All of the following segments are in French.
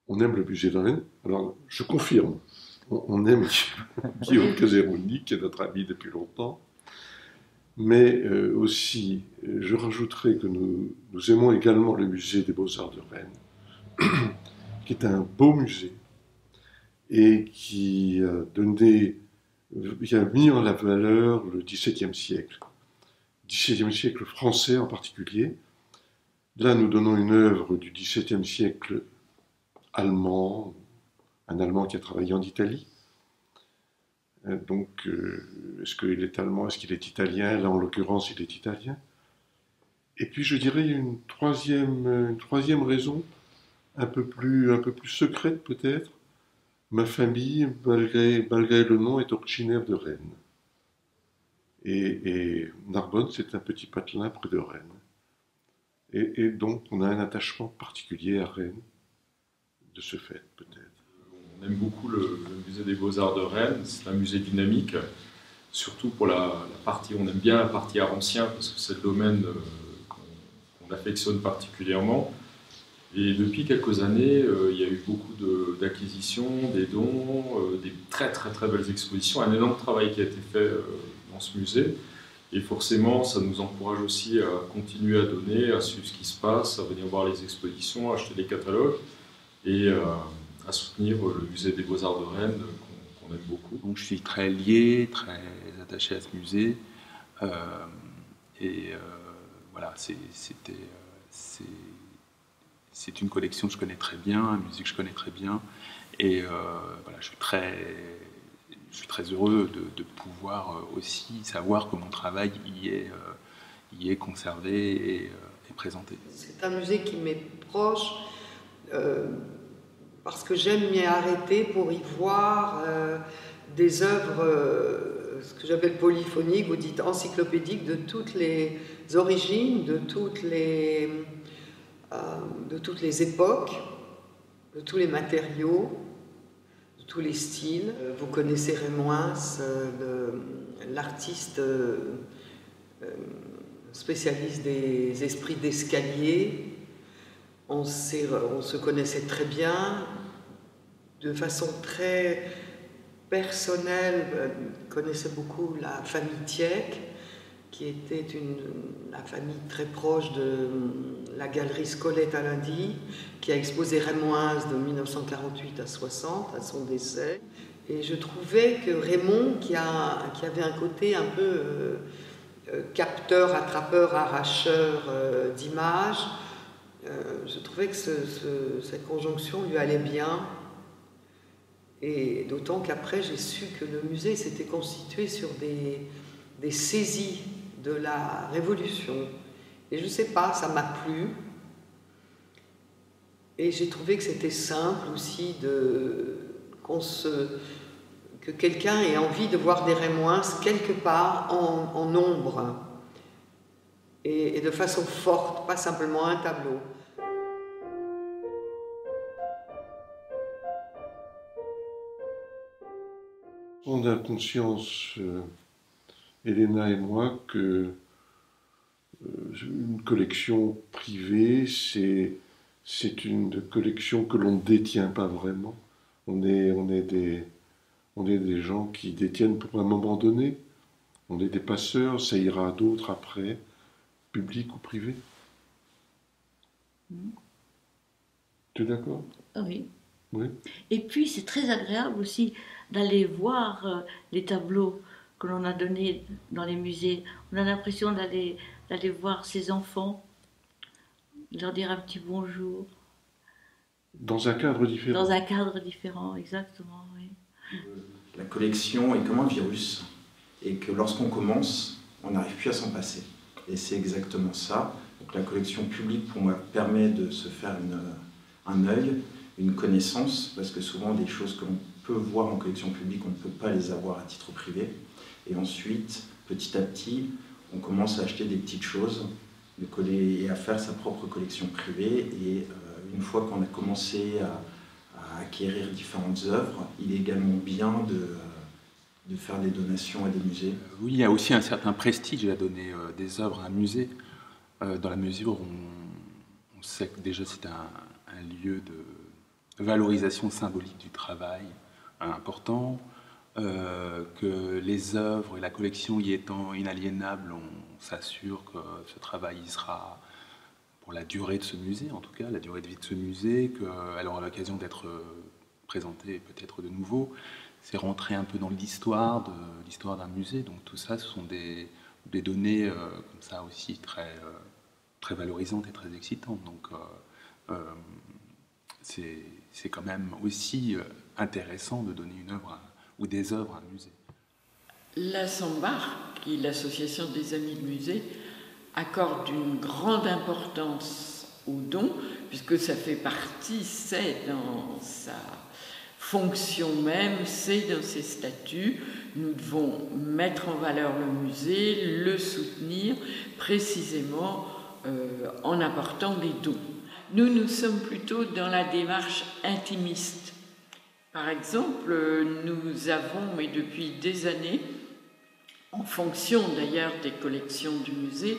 on aime le musée de Rennes. Alors, je confirme, on aime Guillaume Caseroni, qui est notre ami depuis longtemps. Mais aussi, je rajouterai que nous aimons également le musée des Beaux-Arts de Rennes, qui est un beau musée et qui a mis en la valeur le XVIIe siècle. XVIIe siècle français en particulier. Là, nous donnons une œuvre du XVIIe siècle allemand, un Allemand qui a travaillé en Italie. Donc, est-ce qu'il est allemand, est-ce qu'il est italien? Là, en l'occurrence, il est italien. Et puis, je dirais une troisième raison, un peu plus secrète peut-être. Ma famille, malgré le nom, est originaire de Rennes. Et Narbonne, c'est un petit patelin près de Rennes. Et donc, on a un attachement particulier à Rennes, de ce fait, peut-être. On aime beaucoup le musée des Beaux-Arts de Rennes. C'est un musée dynamique, surtout pour la partie, on aime bien la partie art ancien, parce que c'est le domaine qu'on affectionne particulièrement. Et depuis quelques années, il y a eu beaucoup d'acquisitions, des dons, des très très très belles expositions, un énorme travail qui a été fait dans ce musée. Et forcément, ça nous encourage aussi à continuer à donner, à suivre ce qui se passe, à venir voir les expositions, à acheter des catalogues et à soutenir le musée des Beaux-Arts de Rennes qu'on aime beaucoup. Donc je suis très lié, très attaché à ce musée. Voilà, c'est une collection que je connais très bien, un musée que je connais très bien. Et voilà, je suis très heureux de pouvoir aussi savoir que mon travail y est conservé et présenté. C'est un musée qui m'est proche parce que j'aime m'y arrêter pour y voir des œuvres, ce que j'appelle polyphoniques ou dites encyclopédiques, de toutes les origines, de toutes les époques, de tous les matériaux, de tous les styles. Vous connaissez Rémoins, l'artiste spécialiste des esprits d'escalier. On se connaissait très bien, de façon très personnelle. Je connaissais beaucoup la famille Tieck, qui était la famille très proche de la galerie Scolette à Lundy, qui a exposé Rémoise de 1948 à 60, à son décès. Et je trouvais que Raymond, qui avait un côté un peu capteur, attrapeur, arracheur d'images, je trouvais que cette conjonction lui allait bien. Et d'autant qu'après, j'ai su que le musée s'était constitué sur des saisies de la Révolution. Et je ne sais pas, ça m'a plu. Et j'ai trouvé que c'était simple aussi que quelqu'un ait envie de voir des Rémoins quelque part en nombre. Et de façon forte, pas simplement un tableau. On a conscience, Elena et moi, que une collection privée, c'est une collection que l'on ne détient pas vraiment. On est des gens qui détiennent pour un moment donné. On est des passeurs, ça ira à d'autres après, public ou privé. Tu es d'accord? Oui. Oui. Et puis c'est très agréable aussi d'aller voir les tableaux que l'on a donnés dans les musées. On a l'impression d'aller voir ses enfants, de leur dire un petit bonjour. Dans un cadre différent. Dans un cadre différent, exactement, oui. La collection est comme un virus, et que lorsqu'on commence, on n'arrive plus à s'en passer. Et c'est exactement ça. Donc la collection publique, pour moi, permet de se faire un œil, une connaissance, parce que souvent des choses que l'on peut voir en collection publique, on ne peut pas les avoir à titre privé. Et ensuite, petit à petit, on commence à acheter des petites choses, et à faire sa propre collection privée. Et une fois qu'on a commencé à acquérir différentes œuvres, il est également bien de faire des donations à des musées. Oui, il y a aussi un certain prestige à donner des œuvres à un musée, dans la mesure où on sait que déjà c'est un lieu valorisation symbolique du travail important, que les œuvres et la collection y étant inaliénables, on s'assure que ce travail y sera pour la durée de ce musée, en tout cas, la durée de vie de ce musée, qu'elle aura l'occasion d'être présentée peut-être de nouveau. C'est rentrer un peu dans l'histoire d'un musée. Donc tout ça, ce sont des données comme ça aussi très, très valorisantes et très excitantes. Donc c'est quand même aussi intéressant de donner une œuvre ou des œuvres à un musée. La Sambar, qui est l'association des amis de musée, accorde une grande importance aux dons, puisque ça fait partie, c'est dans sa fonction même, c'est dans ses statuts. Nous devons mettre en valeur le musée, le soutenir précisément en apportant des dons. Nous sommes plutôt dans la démarche intimiste. Par exemple, nous avons, mais depuis des années, en fonction d'ailleurs des collections du musée,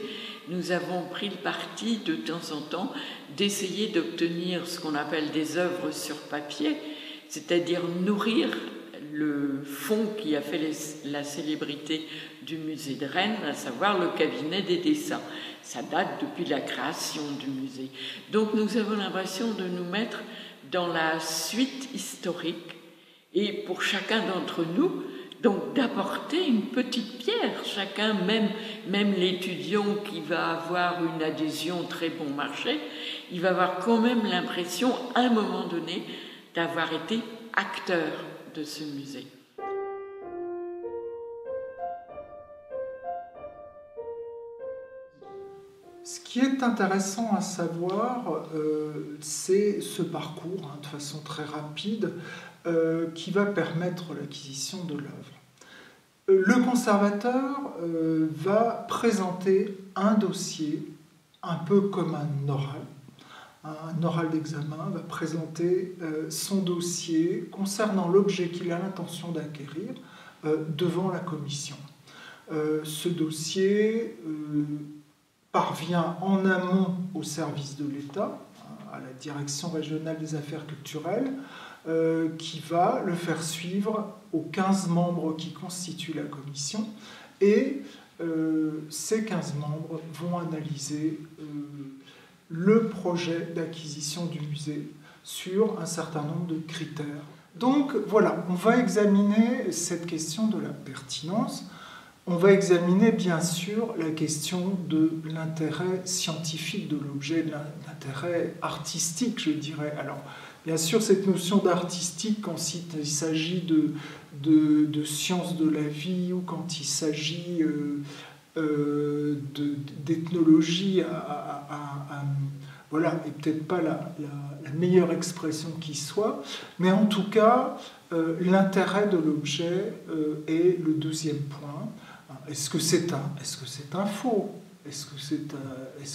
nous avons pris le parti de temps en temps d'essayer d'obtenir ce qu'on appelle des œuvres sur papier, c'est-à-dire nourrir le fonds qui a fait la célébrité du musée de Rennes, à savoir le cabinet des dessins. Ça date depuis la création du musée. Donc nous avons l'impression de nous mettre dans la suite historique et pour chacun d'entre nous, donc d'apporter une petite pierre, chacun, même l'étudiant qui va avoir une adhésion très bon marché, il va avoir quand même l'impression, à un moment donné, d'avoir été acteur de ce musée. Ce qui est intéressant à savoir, c'est ce parcours, de façon très rapide, qui va permettre l'acquisition de l'œuvre. Le conservateur va présenter un dossier, un peu comme un oral d'examen, va présenter son dossier concernant l'objet qu'il a l'intention d'acquérir devant la commission. Ce dossier parvient en amont au service de l'État, à la Direction régionale des affaires culturelles, qui va le faire suivre aux 15 membres qui constituent la commission. Et ces 15 membres vont analyser le projet d'acquisition du musée sur un certain nombre de critères. Donc voilà, on va examiner cette question de la pertinence. On va examiner bien sûr la question de l'intérêt scientifique de l'objet, de l'intérêt artistique, je dirais. Alors, bien sûr, cette notion d'artistique, quand il s'agit de sciences de la vie ou quand il s'agit d'ethnologie, voilà, n'est peut-être pas la meilleure expression qui soit, mais en tout cas, l'intérêt de l'objet est le deuxième point. Est-ce que c'est un faux? Est-ce que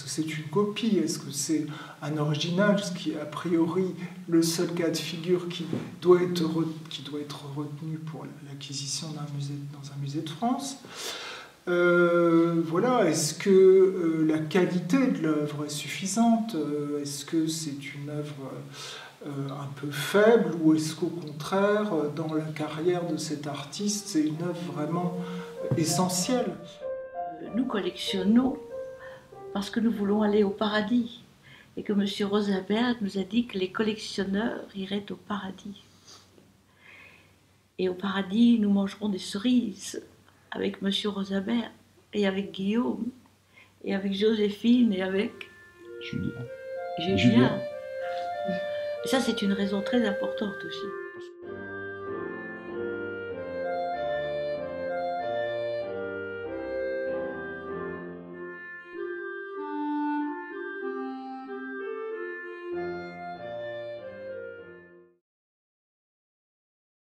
c'est une copie? Est-ce que c'est un original? Ce qui est a priori le seul cas de figure qui doit être retenu pour l'acquisition dans un musée de France. Voilà, est-ce que la qualité de l'œuvre est suffisante? Est-ce que c'est une œuvre un peu faible, ou est-ce qu'au contraire, dans la carrière de cet artiste, c'est une œuvre vraiment essentielle? Nous collectionnons parce que nous voulons aller au paradis et que M. Rosenberg nous a dit que les collectionneurs iraient au paradis. Et au paradis, nous mangerons des cerises avec M. Rosenberg et avec Guillaume et avec Joséphine et avec Julien. Et ça, c'est une raison très importante aussi.